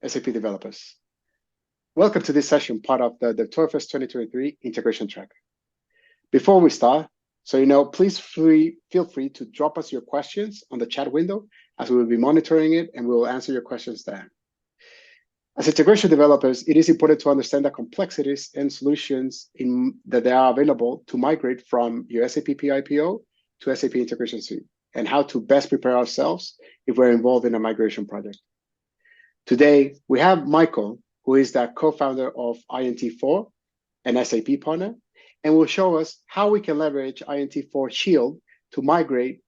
SAP developers. Welcome to this session, part of the TOEFL 2023 integration track. Before we start, please feel free to drop us your questions on the chat window, as we will be monitoring it and we will answer your questions there. As integration developers, it is important to understand the complexities and solutions that are available to migrate from your SAP PIPO to SAP Integration Suite, and how to best prepare ourselves if we're involved in a migration project. Today, we have Michael, who is the co-founder of Int4, an SAP partner, and will show us how we can leverage Int4 Shield to migrate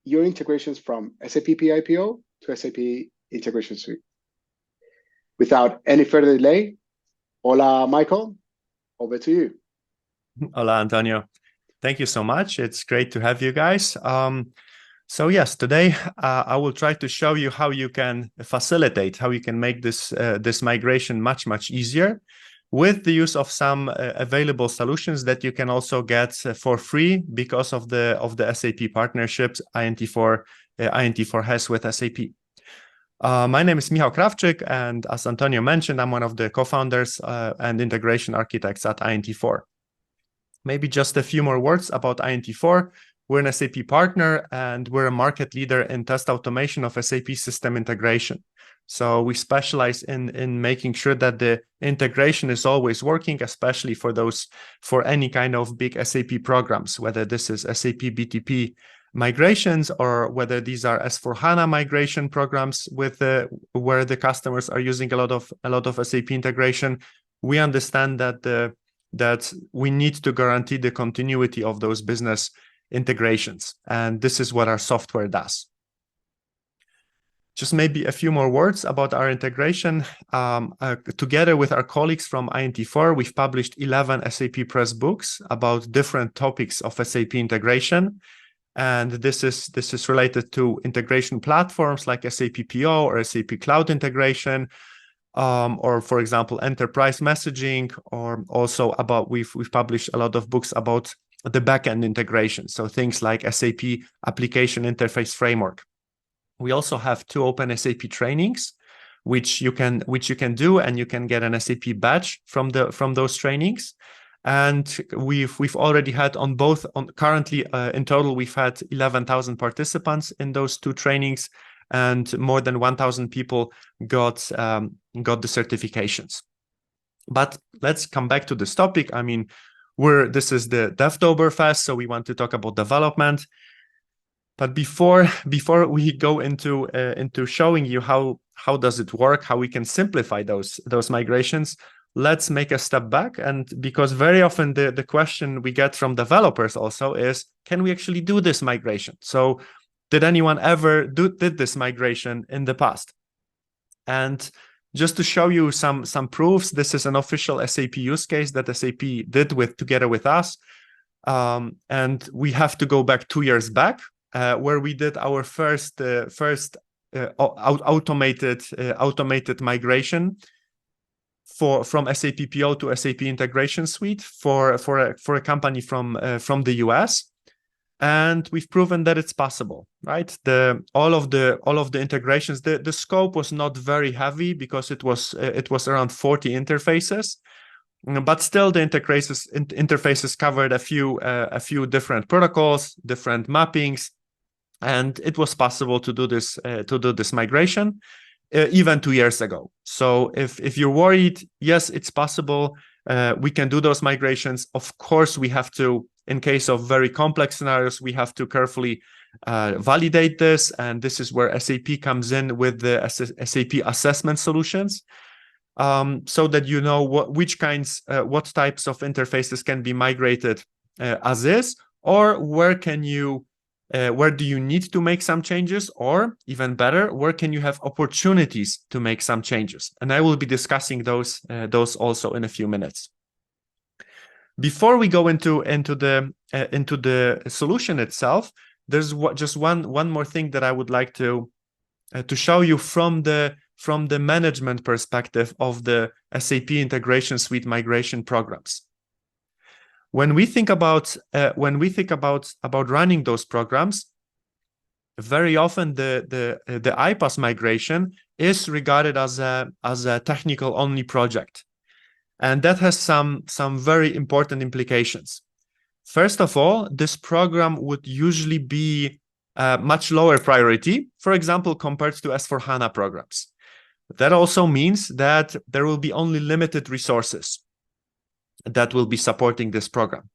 your integrations from SAP PIPO to SAP Integration Suite. Without any further delay, hola, Michael, over to you. Hola, Antonio. Thank you so much. It's great to have you guys. So yes, today I will try to show you how you can facilitate, how you can make this migration much easier with the use of some available solutions that you can also get for free because of the SAP partnerships Int4 has with SAP. My name is Michał Krawczyk, and as Antonio mentioned, I'm one of the co-founders and integration architects at Int4. Maybe just a few more words about Int4. We're an SAP partner, and we're a market leader in test automation of SAP system integration. So we specialize in making sure that the integration is always working, especially for any kind of big SAP programs, whether this is SAP BTP migrations or whether these are S/4HANA migration programs where the customers are using a lot of SAP integration. We understand that we need to guarantee the continuity of those business integrations, and this is what our software does. Just maybe a few more words about our integration. Together with our colleagues from Int4, we've published 11 SAP Press books about different topics of SAP integration, and this is related to integration platforms like SAP PO or SAP Cloud Integration, or for example enterprise messaging, or also we've published a lot of books about the backend integration, so things like SAP Application Interface Framework. We also have 2 open SAP trainings, which you can do, and you can get an SAP badge from those trainings. And we've already had currently in total we've had 11,000 participants in those 2 trainings, and more than 1,000 people got the certifications. But let's come back to this topic. I mean, this is the Devtoberfest, so we want to talk about development. But before we go into showing you how does it work, how we can simplify those migrations, let's make a step back. And because very often the question we get from developers also is, can we actually do this migration? So did anyone ever did this migration in the past? And just to show you some proofs, this is an official SAP use case that SAP did together with us. And we have to go back 2 years back, where we did our first automated migration from SAP PO to SAP Integration Suite for a company from the US. And we've proven that it's possible, right? All of the integrations, the scope was not very heavy because it was around 40 interfaces, but still the interfaces covered a few different protocols, different mappings, and it was possible to do this migration even 2 years ago. So if you're worried, yes, it's possible. We can do those migrations. Of course, we have to, in case of very complex scenarios, we have to carefully validate this. And this is where SAP comes in with the SAP assessment solutions, so that you know what types of interfaces can be migrated as is, or where do you need to make some changes, or even better, where can you have opportunities to make some changes? And I will be discussing those also in a few minutes. Before we go into the solution itself, there's just one more thing that I would like to show you from the management perspective of the SAP Integration Suite migration programs. When we think about running those programs, very often the iPaaS migration is regarded as a technical only project. And that has some very important implications. First of all, this program would usually be much lower priority, for example, compared to S/4HANA programs. That also means that there will be only limited resources that will be supporting this program.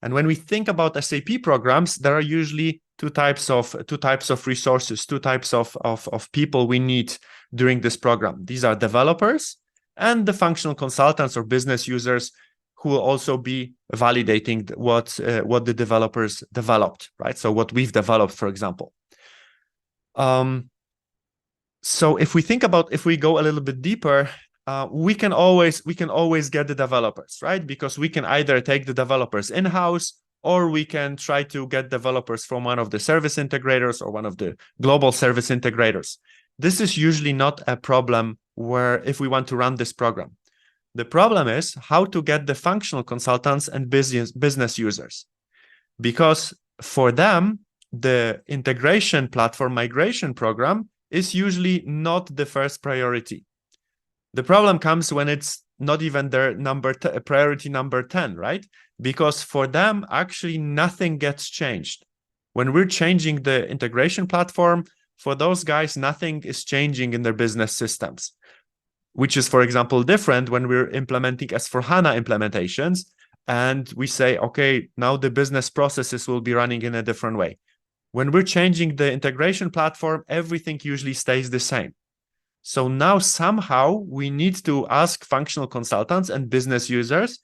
And when we think about SAP programs, there are usually two types of resources, two types of people we need during this program. These are developers and the functional consultants or business users who will also be validating what the developers developed, right? So what we've developed, for example. So if we go a little bit deeper, we can always get the developers, right? Because we can either take the developers in-house, or we can try to get developers from one of the service integrators or one of the global service integrators. This is usually not a problem where if we want to run this program. The problem is how to get the functional consultants and business users, because for them, the integration platform migration program is usually not the first priority. The problem comes when it's not even their priority number 10, right? Because for them, actually nothing gets changed. When we're changing the integration platform, for those guys, nothing is changing in their business systems, which is, for example, different when we're implementing S/4HANA implementations and we say, okay, now the business processes will be running in a different way. When we're changing the integration platform, everything usually stays the same. So now somehow we need to ask functional consultants and business users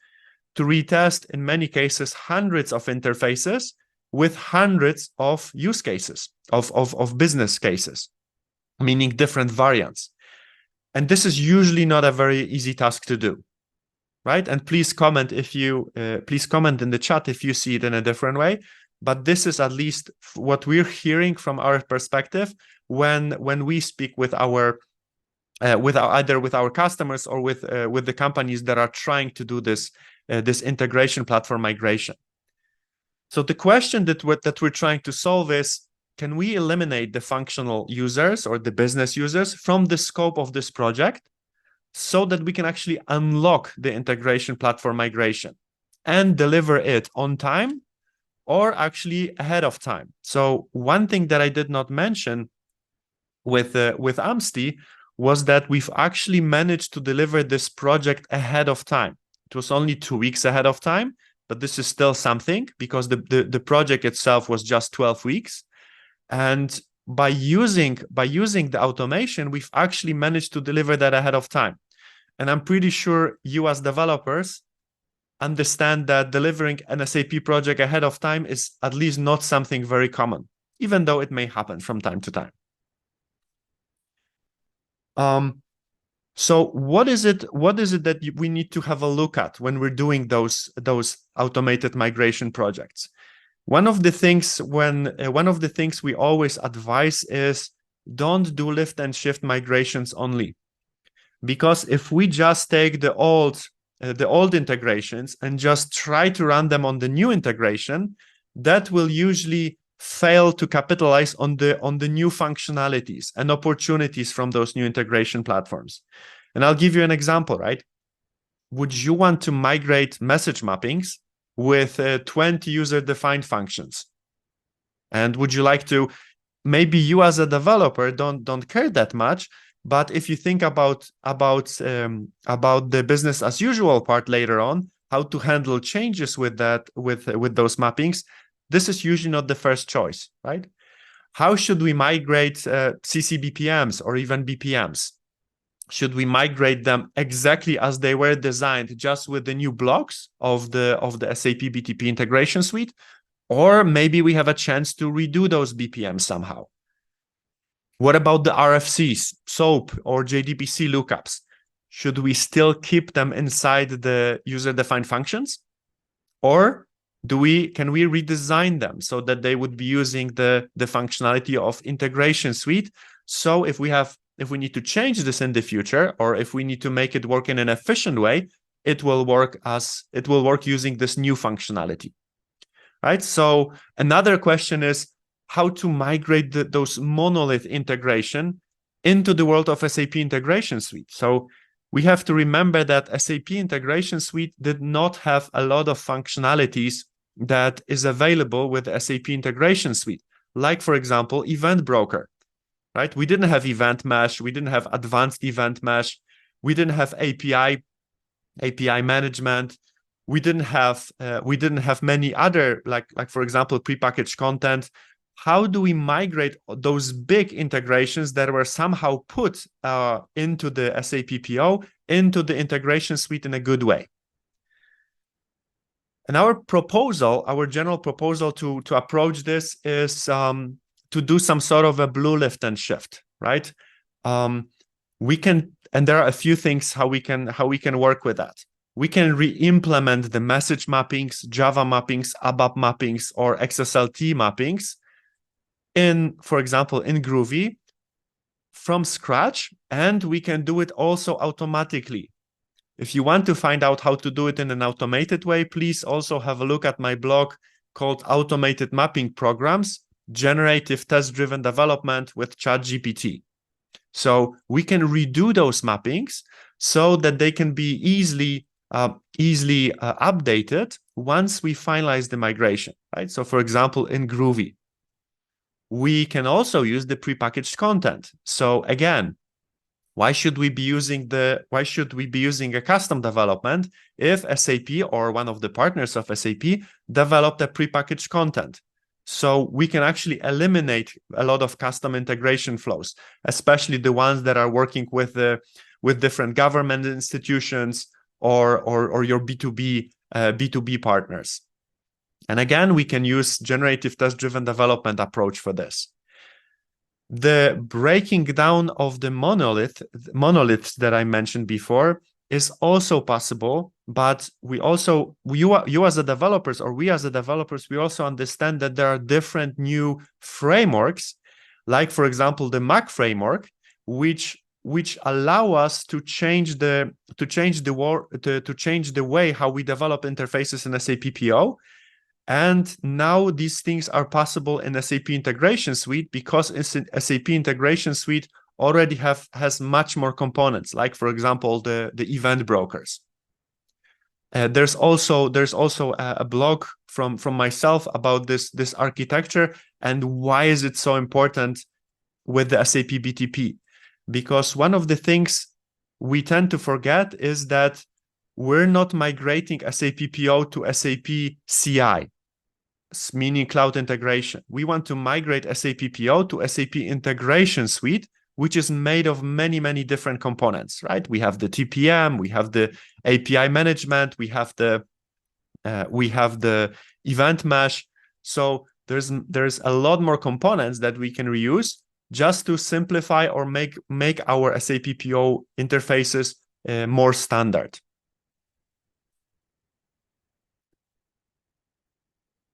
to retest, in many cases, hundreds of interfaces with hundreds of use cases, of business cases, meaning different variants. And this is usually not a very easy task to do, right? And please comment please comment in the chat if you see it in a different way. But this is at least what we're hearing from our perspective when we speak with either with our customers or with the companies that are trying to do this integration platform migration. So the question that we're trying to solve is, can we eliminate the functional users or the business users from the scope of this project so that we can actually unlock the integration platform migration and deliver it on time or actually ahead of time? So one thing that I did not mention with Amsti was that we've actually managed to deliver this project ahead of time. It was only 2 weeks ahead of time, but this is still something because the project itself was just 12 weeks. And by using the automation, we've actually managed to deliver that ahead of time. And I'm pretty sure you as developers understand that delivering an SAP project ahead of time is at least not something very common, even though it may happen from time to time. So what is it that we need to have a look at when we're doing those automated migration projects? One of the things we always advise is don't do lift and shift migrations only, because if we just take the old integrations and just try to run them on the new integration, that will usually fail to capitalize on the new functionalities and opportunities from those new integration platforms. And I'll give you an example, right? Would you want to migrate message mappings with 20 user-defined functions? And would you like to, maybe you as a developer don't care that much, but if you think about the business as usual part later on, how to handle changes with those mappings, this is usually not the first choice, right? How should we migrate CC-BPMs or even BPMs? Should we migrate them exactly as they were designed, just with the new blocks of the SAP BTP integration suite? Or maybe we have a chance to redo those BPMs somehow. What about the RFCs, SOAP, or JDBC lookups? Should we still keep them inside the user-defined functions? Or can we redesign them so that they would be using the functionality of integration suite? So if we need to change this in the future, or if we need to make it work in an efficient way, it will work using this new functionality, right? So another question is, how to migrate those monolith integration into the world of SAP Integration Suite. So we have to remember that SAP Integration Suite did not have a lot of functionalities that is available with the SAP Integration Suite, like, for example, Event Broker, right? We didn't have Event Mesh, we didn't have Advanced Event Mesh, we didn't have API management, we didn't have many other, like for example, prepackaged content. How do we migrate those big integrations that were somehow put into the SAP PO, into the integration suite in a good way? And our proposal, our general proposal to approach this is to do some sort of a blue lift and shift, right? We can, and there are a few things how we can work with that. We can re-implement the message mappings, Java mappings, ABAP mappings, or XSLT mappings in, for example, in Groovy from scratch, and we can do it also automatically. If you want to find out how to do it in an automated way, please also have a look at my blog called Automated Mapping Programs, Generative Test-Driven Development with ChatGPT. So we can redo those mappings so that they can be easily updated once we finalize the migration, right? So for example, in Groovy, we can also use the prepackaged content. So again, why should we be using a custom development if SAP or one of the partners of SAP developed a prepackaged content? So we can actually eliminate a lot of custom integration flows, especially the ones that are working with different government institutions or your B2B partners. And again, we can use generative test-driven development approach for this. The breaking down of the monoliths that I mentioned before is also possible, but you as the developers, or we as the developers, we also understand that there are different new frameworks, like for example the Mac framework, which allow us to change the way how we develop interfaces in SAP PO. And now these things are possible in SAP Integration Suite because SAP Integration Suite already has much more components, like for example the event brokers. There's also a blog from myself about this architecture and why is it so important with the SAP BTP. Because one of the things we tend to forget is that we're not migrating SAP PO to SAP CI, meaning cloud integration. We want to migrate SAP PO to SAP Integration Suite, which is made of many, many different components, right? We have the TPM, we have the API management, we have the event mesh. So there's a lot more components that we can reuse just to simplify or make our SAP PO interfaces more standard.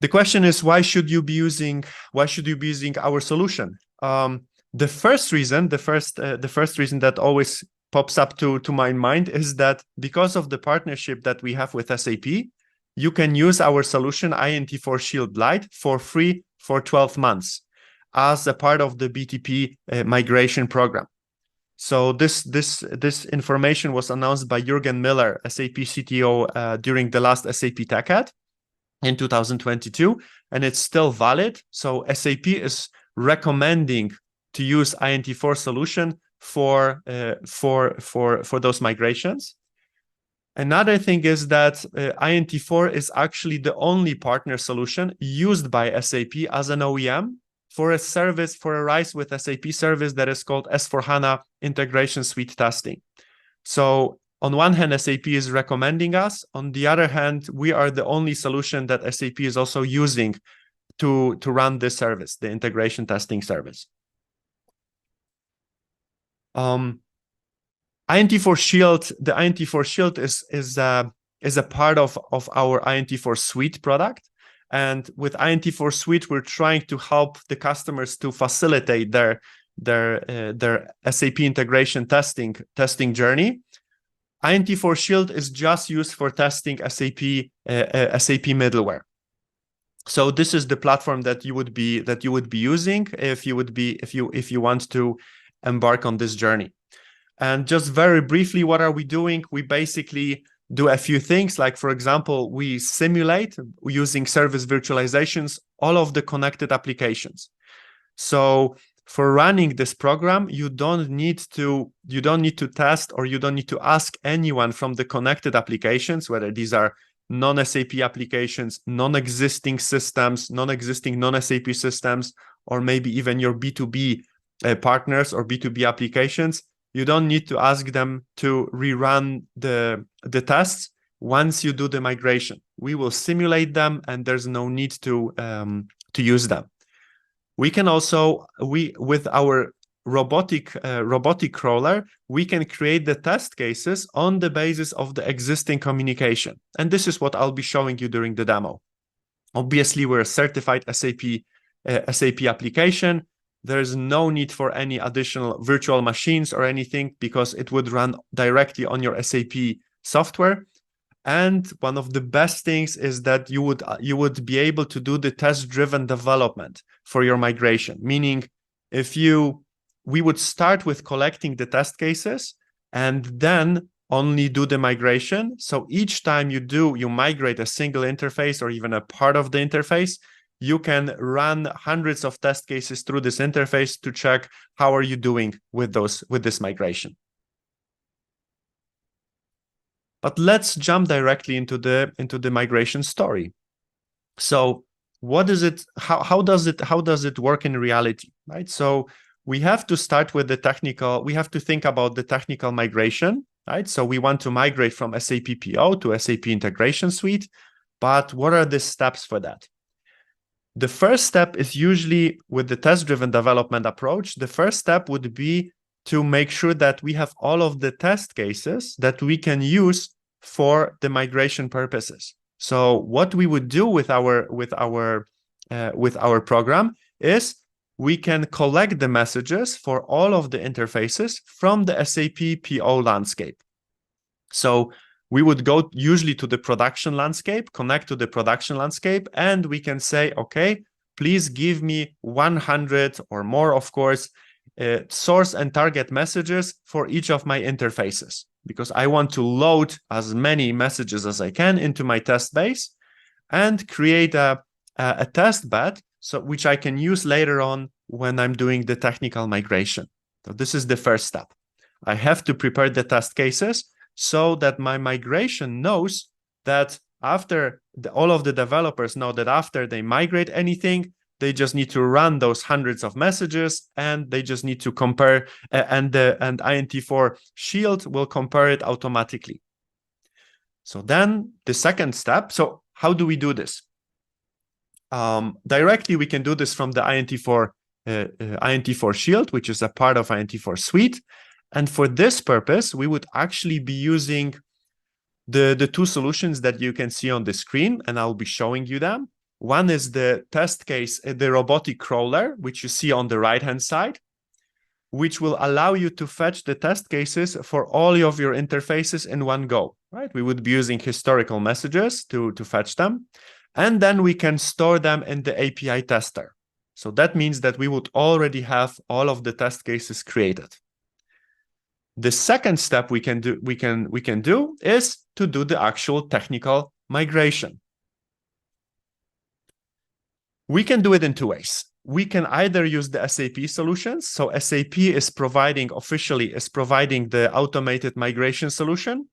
The question is, why should you be using our solution? The first reason that always pops up to my mind is that because of the partnership that we have with SAP, you can use our solution Int4 Shield Lite for free for 12 months as a part of the BTP migration program. So this information was announced by Jürgen Miller, SAP CTO, during the last SAP TechEd in 2022, and it's still valid. So SAP is recommending to use Int4 solution for those migrations. Another thing is that Int4 is actually the only partner solution used by SAP as an OEM for a service, for a RISE with SAP service that is called S/4HANA Integration Suite Testing. So on one hand, SAP is recommending us. On the other hand, we are the only solution that SAP is also using to run this service, the integration testing service. Int4 Shield, the Int4 Shield is a part of our Int4 Suite product. And with Int4 Suite, we're trying to help the customers to facilitate their SAP integration testing journey. Int4 Shield is just used for testing SAP middleware. So this is the platform that you would be using if you want to embark on this journey. And just very briefly, what are we doing? We basically do a few things. Like, for example, we simulate using service virtualizations all of the connected applications. So for running this program, you don't need to test, or you don't need to ask anyone from the connected applications, whether these are non-SAP applications, non-existing systems, non-existing non-SAP systems, or maybe even your B2B partners or B2B applications. You don't need to ask them to rerun the tests once you do the migration. We will simulate them, and there's no need to use them. We can also, with our robotic crawler, we can create the test cases on the basis of the existing communication. And this is what I'll be showing you during the demo. Obviously, we're a certified SAP application. There's no need for any additional virtual machines or anything, because it would run directly on your SAP software. And one of the best things is that you would be able to do the test-driven development for your migration. Meaning, we would start with collecting the test cases and then only do the migration. So each time you migrate a single interface or even a part of the interface, you can run hundreds of test cases through this interface to check how are you doing with this migration. But let's jump directly into the migration story. So what is it? How does it work in reality, right? So we have to start with the technical. We have to think about the technical migration, right? So we want to migrate from SAP PO to SAP Integration Suite. But what are the steps for that? The first step is usually with the test-driven development approach. The first step would be to make sure that we have all of the test cases that we can use for the migration purposes. So what we would do with our program is we can collect the messages for all of the interfaces from the SAP PO landscape. So we would go usually to the production landscape, connect to the production landscape, and we can say, okay, please give me 100 or more, of course, source and target messages for each of my interfaces, because I want to load as many messages as I can into my test base and create a test bed, which I can use later on when I'm doing the technical migration. So this is the first step. I have to prepare the test cases so that my migration knows that all of the developers know that after they migrate anything, they just need to run those hundreds of messages, and they just need to compare, and Int4 Shield will compare it automatically. So then the second step, so how do we do this? Directly, we can do this from the Int4 Shield, which is a part of Int4 Suite. And for this purpose, we would actually be using the two solutions that you can see on the screen, and I'll be showing you them. One is the test case, the robotic crawler, which you see on the right-hand side, which will allow you to fetch the test cases for all of your interfaces in one go, right? We would be using historical messages to fetch them, and then we can store them in the API tester. So that means that we would already have all of the test cases created. The second step we can do is to do the actual technical migration. We can do it in two ways. We can either use the SAP solutions. So SAP is providing the automated migration solution,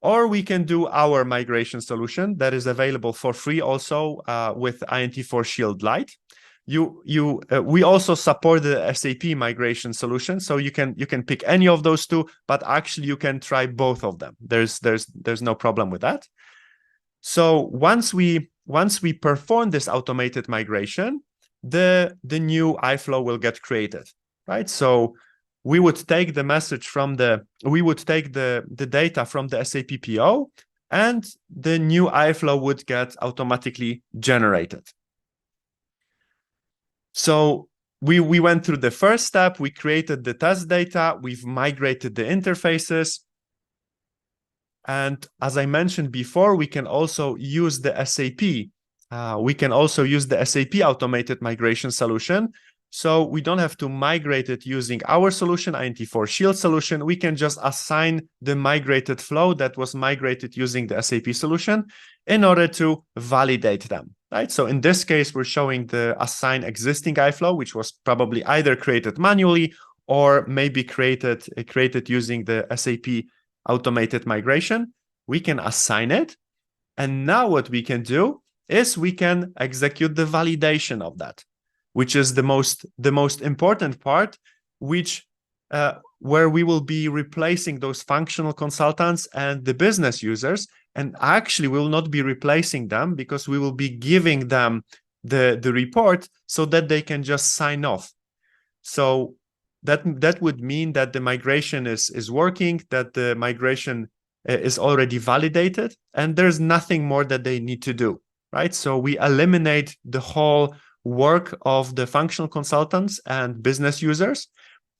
or we can do our migration solution that is available for free also with Int4 Shield Lite. We also support the SAP migration solution, so you can pick any of those two, but actually you can try both of them. There's no problem with that. So once we perform this automated migration, the new iFlow will get created, right? So we would take the data from the SAP PO, and the new iFlow would get automatically generated. So we went through the first step. We created the test data. We've migrated the interfaces. And as I mentioned before, we can also use the SAP we can also use the SAP automated migration solution. So we don't have to migrate it using our solution, Int4 Shield solution. We can just assign the migrated flow that was migrated using the SAP solution in order to validate them, right? So in this case, we're showing the assign existing iFlow, which was probably either created manually or maybe created using the SAP automated migration. We can assign it. And now what we can do is we can execute the validation of that, which is the most important part, which where we will be replacing those functional consultants and the business users. And actually, we will not be replacing them because we will be giving them the report so that they can just sign off. So that would mean that the migration is working, that the migration is already validated, and there's nothing more that they need to do, right? So we eliminate the whole work of the functional consultants and business users.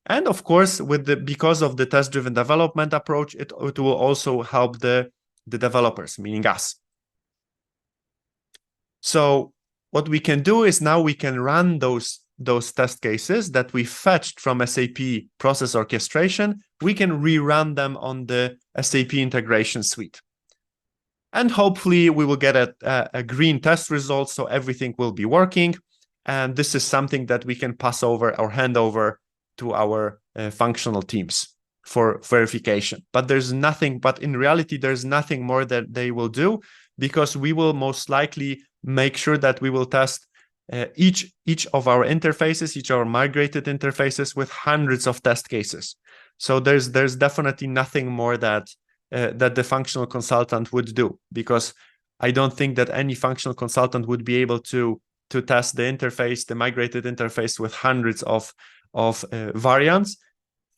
And of course, because of the test-driven development approach, it will also help the developers, meaning us. So what we can do is now we can run those test cases that we fetched from SAP Process Orchestration. We can rerun them on the SAP integration suite. And hopefully we will get a green test result, so everything will be working. And this is something that we can pass over or hand over to our functional teams for verification. But in reality, there's nothing more that they will do, because we will most likely make sure that we will test each of our interfaces, each of our migrated interfaces with hundreds of test cases. So there's definitely nothing more that the functional consultant would do, because I don't think that any functional consultant would be able to test the interface, the migrated interface, with hundreds of variants.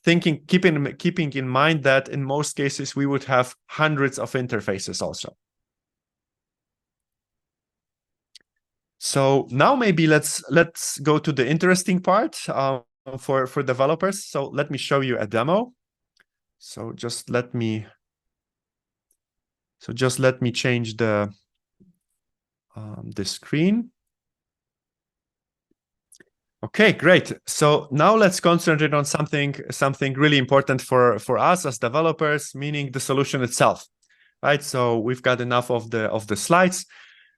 Keeping in mind that in most cases we would have hundreds of interfaces also. So now maybe let's go to the interesting part for developers. So let me show you a demo. So just let me change the screen. Okay, great. So now let's concentrate on something really important for us as developers, meaning the solution itself, right? So we've got enough of the slides.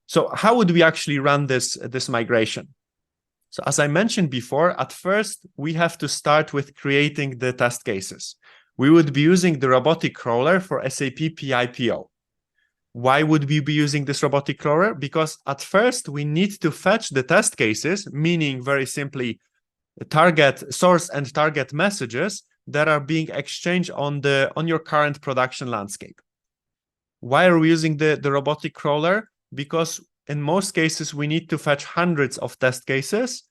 So how would we actually run this migration? So as I mentioned before, at first we have to start with creating the test cases. We would be using the robotic crawler for SAP PIPO. Why would we be using this robotic crawler? Because at first we need to fetch the test cases, meaning very simply target source and target messages that are being exchanged on your current production landscape. Why are we using the robotic crawler? Because in most cases we need to fetch hundreds of test cases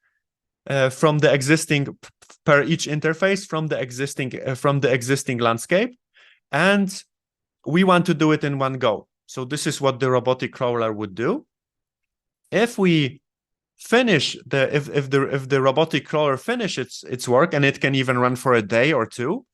from the existing per each interface from the existing landscape, and we want to do it in one go. So this is what the robotic crawler would do. If we finish if the robotic crawler finishes its work, and it can even run for a day or two,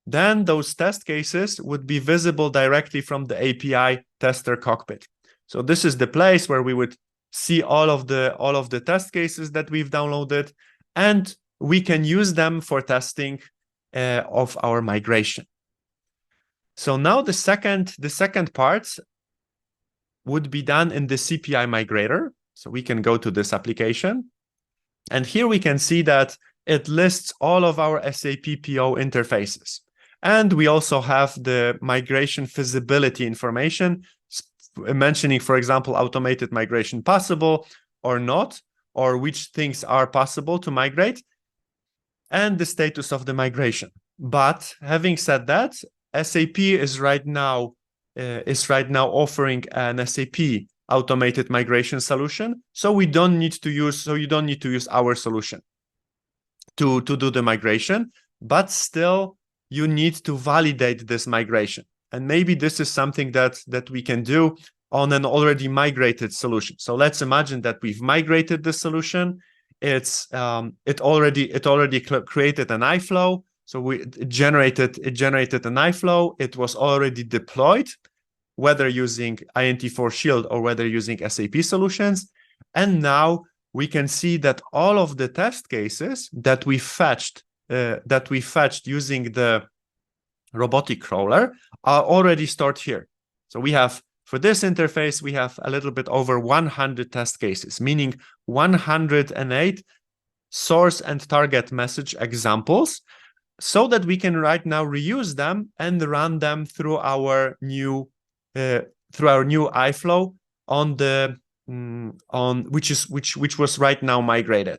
then those test cases would be visible directly from the API tester cockpit. So this is the place where we would see all of the test cases that we've downloaded, and we can use them for testing of our migration. So now the second part would be done in the CPI migrator. So we can go to this application, and here we can see that it lists all of our SAP PO interfaces. And we also have the migration feasibility information, mentioning, for example, automated migration possible or not, or which things are possible to migrate, and the status of the migration. But having said that, SAP is right now offering an SAP automated migration solution, so you don't need to use our solution to do the migration, but still you need to validate this migration. And maybe this is something that we can do on an already migrated solution. So let's imagine that we've migrated the solution. It already created an iFlow. So it generated an iFlow. It was already deployed. whether using Int4 Shield or whether using SAP solutions. And now we can see that all of the test cases that we fetched using the robotic crawler are already stored here. So we have, for this interface, we have a little bit over 100 test cases, meaning 108 source and target message examples, so that we can right now reuse them and run them through our new iFlow on the which was right now migrated.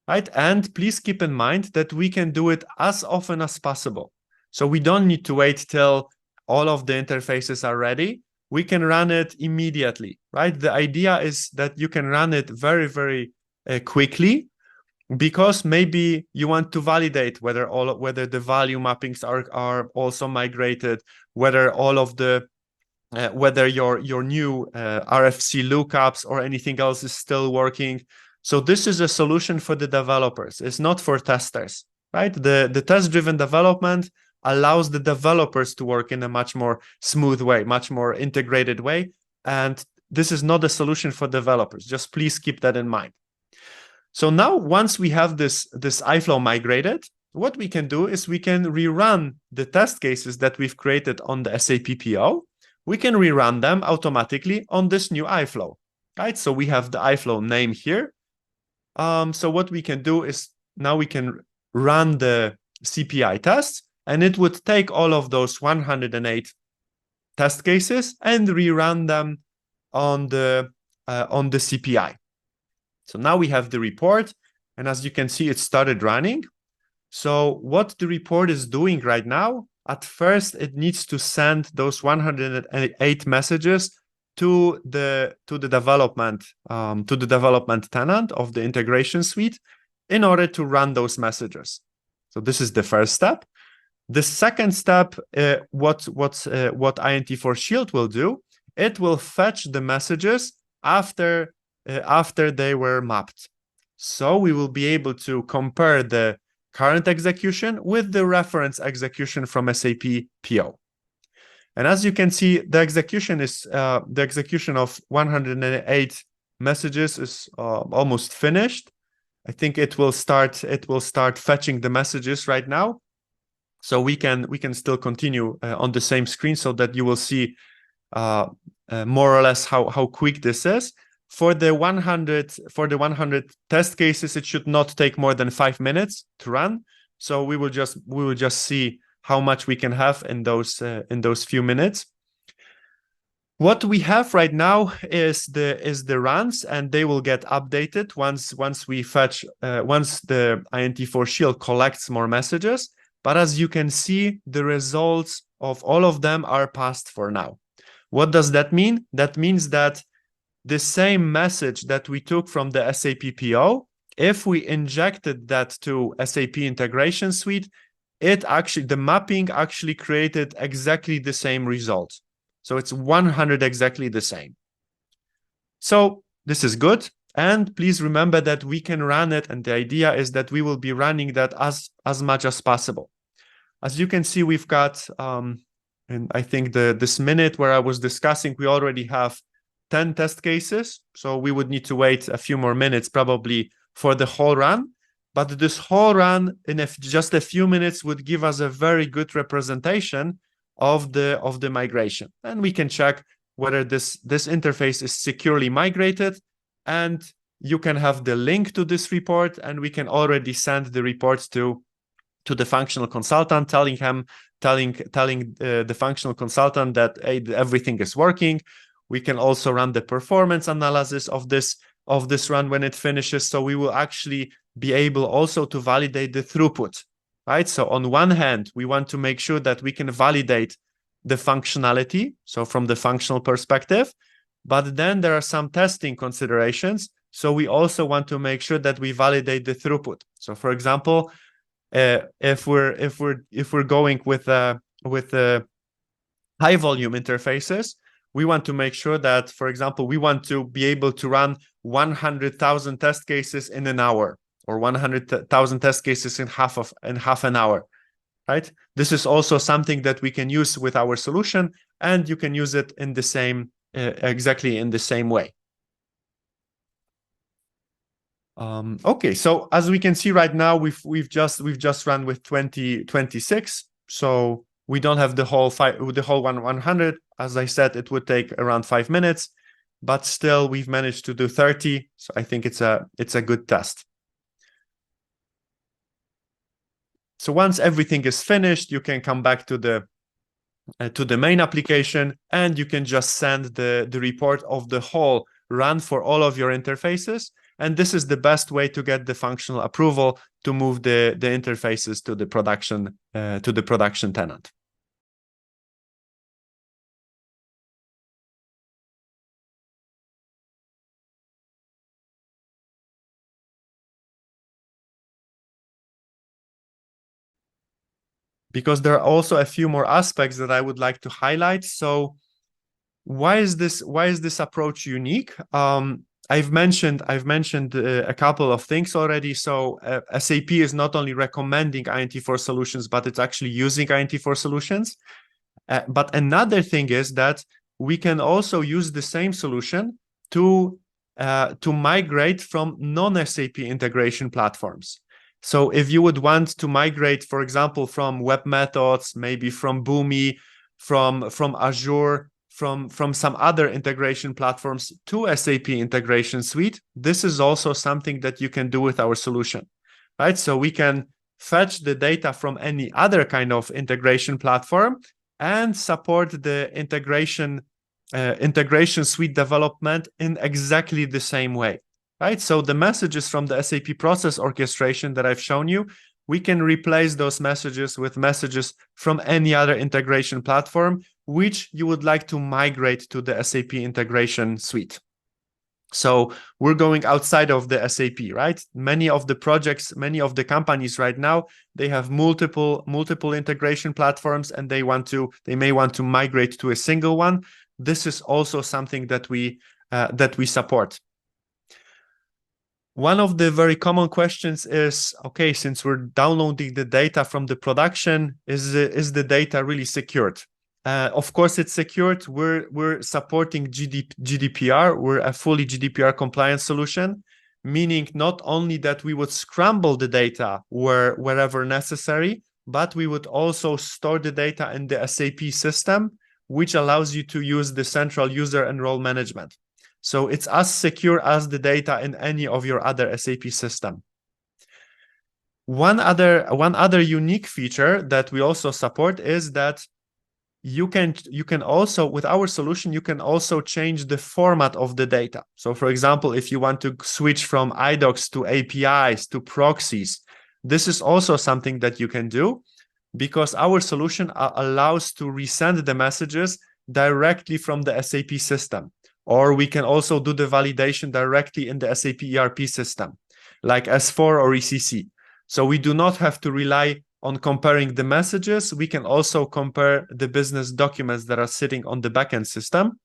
Right, and please keep in mind that we can do it as often as possible. So we don't need to wait till all of the interfaces are ready. We can run it immediately, right? The idea is that you can run it very, very quickly, because maybe you want to validate whether the value mappings are also migrated, whether all of the whether your new RFC lookups or anything else is still working. So this is a solution for the developers. It's not for testers, right? The test-driven development allows the developers to work in a much more smooth way, much more integrated way. And this is not a solution for developers. Just please keep that in mind. So now, once we have this iFlow migrated, what we can do is we can rerun the test cases that we've created on the SAP PO. We can rerun them automatically on this new iFlow, right? So we have the iFlow name here. So what we can do is now we can run the CPI test, and it would take all of those 108 test cases and rerun them on the CPI. So now we have the report, and as you can see, it started running. So what the report is doing right now, at first it needs to send those 108 messages to the development tenant of the integration suite in order to run those messages. So this is the first step. The second step, what Int4 Shield will do, it will fetch the messages after they were mapped. So we will be able to compare the current execution with the reference execution from SAP PO. And as you can see, the execution of 108 messages is almost finished. I think it will start fetching the messages right now. So we can still continue on the same screen so that you will see more or less how quick this is. For the 100 test cases, it should not take more than 5 minutes to run. So we will just see how much we can have in those few minutes. What we have right now is the runs, and they will get updated once we fetch once the Int4 Shield collects more messages. But as you can see, the results of all of them are passed for now. What does that mean? That means that the same message that we took from the SAP PO, if we injected that to SAP Integration Suite, the mapping actually created exactly the same result. So it's 100 exactly the same. So this is good. And please remember that we can run it. And the idea is that we will be running that as much as possible. As you can see, we've got, and I think this minute where I was discussing, we already have 10 test cases. So we would need to wait a few more minutes probably for the whole run. But this whole run in just a few minutes would give us a very good representation of the migration. And we can check whether this interface is securely migrated. And you can have the link to this report, and we can already send the report to the functional consultant, telling the functional consultant that, hey, everything is working. We can also run the performance analysis of this run when it finishes. So we will actually be able also to validate the throughput, right? So on one hand, we want to make sure that we can validate the functionality, so from the functional perspective, but then there are some testing considerations. So we also want to make sure that we validate the throughput. So for example, if we're going with high volume interfaces, we want to make sure that, for example, we want to be able to run 100,000 test cases in an hour, or 100,000 test cases in half an hour. right? This is also something that we can use with our solution, and you can use it in the same, exactly in the same way. Okay, so as we can see right now, we've just run with 26, so we don't have the whole 100. As I said, it would take around 5 minutes, but still we've managed to do 30. So I think it's a good test. So once everything is finished, you can come back to the main application, and you can just send the report of the whole run for all of your interfaces. And this is the best way to get the functional approval to move the interfaces to the production tenant. Because there are also a few more aspects that I would like to highlight. So why is this approach unique? I've mentioned a couple of things already. So SAP is not only recommending Int4 solutions, but it's actually using Int4 solutions. But another thing is that we can also use the same solution to migrate from non-SAP integration platforms. So if you would want to migrate, for example, from web methods, maybe from Boomi, from Azure, from some other integration platforms to SAP integration suite, this is also something that you can do with our solution, right? So we can fetch the data from any other kind of integration platform and support the integration suite development in exactly the same way, right? So the messages from the SAP Process Orchestration that I've shown you, we can replace those messages with messages from any other integration platform which you would like to migrate to the SAP integration suite. So we're going outside of the SAP, right? Many of the projects, many of the companies right now, they have multiple integration platforms, and they may want to migrate to a single one. This is also something that we support. One of the very common questions is, okay, since we're downloading the data from the production, is the data really secured? Of course, it's secured. We're supporting GDPR. We're a fully GDPR compliant solution, meaning not only that we would scramble the data wherever necessary, but we would also store the data in the SAP system, which allows you to use the central user and role management. So it's as secure as the data in any of your other SAP system. One other unique feature that we also support is that you can also, with our solution, you can also change the format of the data. So for example, if you want to switch from iDocs to APIs to proxies, this is also something that you can do, because our solution allows to resend the messages directly from the SAP system. Or we can also do the validation directly in the SAP ERP system, like S4 or ECC. So we do not have to rely on comparing the messages. We can also compare the business documents that are sitting on the backend system.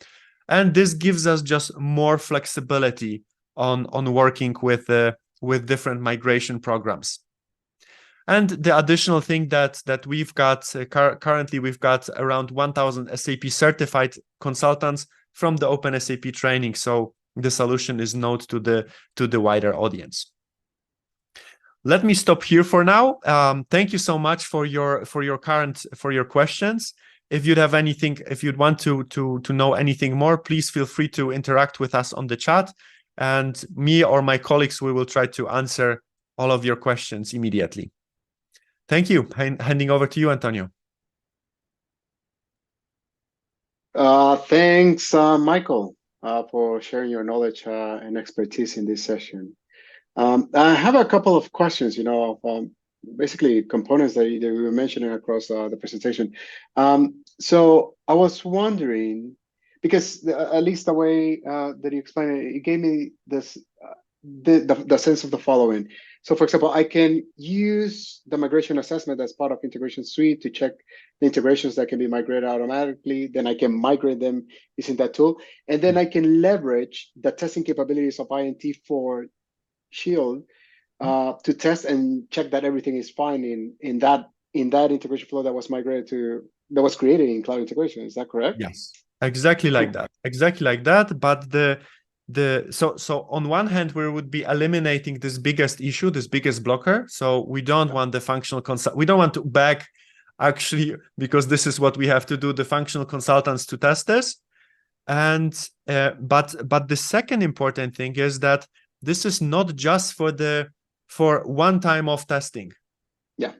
And this gives us just more flexibility on working with different migration programs. And the additional thing that we've got, currently we've got around 1,000 SAP certified consultants from the Open SAP training. So the solution is known to the wider audience. Let me stop here for now. Thank you so much for your questions. If you'd have anything, if you'd want to know anything more, please feel free to interact with us on the chat, and me or my colleagues, we will try to answer all of your questions immediately. Thank you. Handing over to you, Antonio. Thanks, Michael, for sharing your knowledge and expertise in this session. I have a couple of questions, basically components that we were mentioning across the presentation. So I was wondering, because at least the way that you explained it, it gave me this the sense of the following. So for example, I can use the migration assessment as part of integration suite to check the integrations that can be migrated automatically. Then I can migrate them using that tool. And then I can leverage the testing capabilities of Int4 Shield to test and check that everything is fine in that in that integration flow that was created in cloud integration. Is that correct? Yes, exactly like that. Exactly like that. But so on one hand, we would be eliminating this biggest issue, this biggest blocker. So we don't want the functional we don't want to beg, actually, because this is what we have to do, the functional consultants to test this. And but the second important thing is that this is not just for one time of testing. Yeah.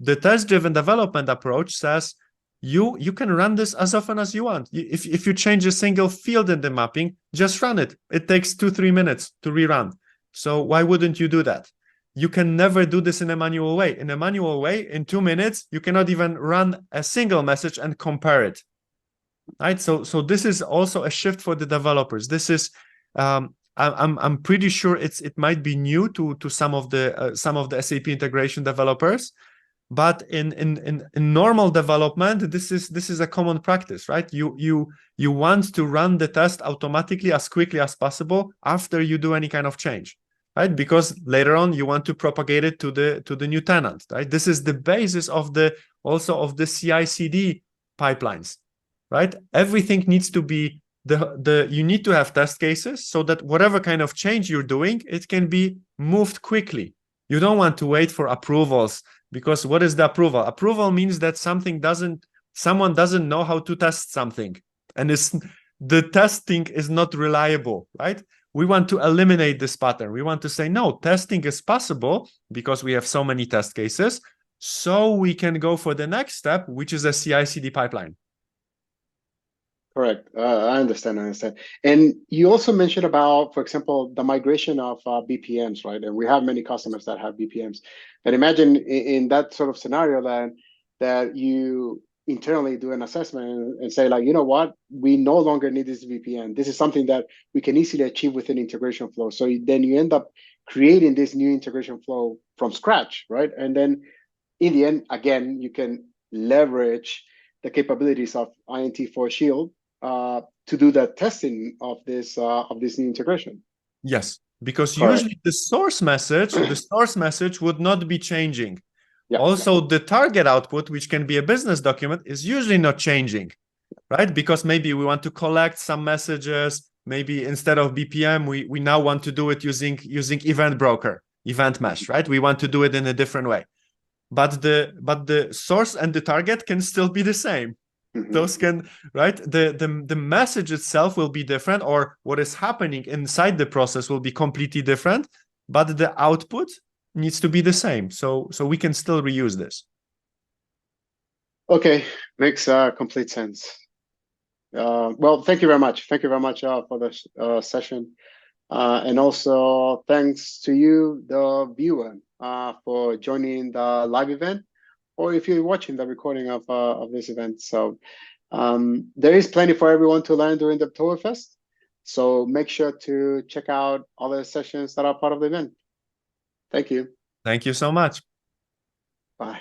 The test-driven development approach says you can run this as often as you want. If you change a single field in the mapping, just run it. It takes 2-3 minutes to rerun. So why wouldn't you do that? You can never do this in a manual way. In a manual way, in 2 minutes, you cannot even run a single message and compare it. Right? So this is also a shift for the developers. This is I'm pretty sure it might be new to some of the SAP integration developers. But in normal development, this is a common practice, right? You want to run the test automatically as quickly as possible after you do any kind of change, right? Because later on you want to propagate it to the new tenant, right? This is the basis of the CI/CD pipelines, right? Everything needs to be you need to have test cases so that whatever kind of change you're doing, it can be moved quickly. You don't want to wait for approvals. Because what is the approval? Approval means that someone doesn't know how to test something, and the testing is not reliable, right? We want to eliminate this pattern. We want to say, no, testing is possible because we have so many test cases, so we can go for the next step, which is a CI/CD pipeline. Correct. I understand. And you also mentioned about, for example, the migration of BPMs, right? And we have many customers that have BPMs. And imagine in that sort of scenario that you internally do an assessment and say, like, you know what, we no longer need this BPM. This is something that we can easily achieve within integration flow. So then you end up creating this new integration flow from scratch, right? And then in the end, again, you can leverage the capabilities of Int4 Shield to do the testing of this new integration. Yes, because Correct. usually the source message would not be changing. Yeah. Also, the target output, which can be a business document, is usually not changing, right? Because maybe we want to collect some messages. Maybe instead of BPM, we now want to do it using event broker, event mesh, right? We want to do it in a different way. But the source and the target can still be the same. Mm-hmm. Those can, right? The message itself will be different, or what is happening inside the process will be completely different, but the output needs to be the same. So we can still reuse this. Okay, makes complete sense. Well, thank you very much. Thank you very much for this session. And also thanks to you, the viewer, for joining the live event, or if you're watching the recording of this event. So there is plenty for everyone to learn during the Oktoberfest. So make sure to check out other sessions that are part of the event. Thank you. Thank you so much. Bye.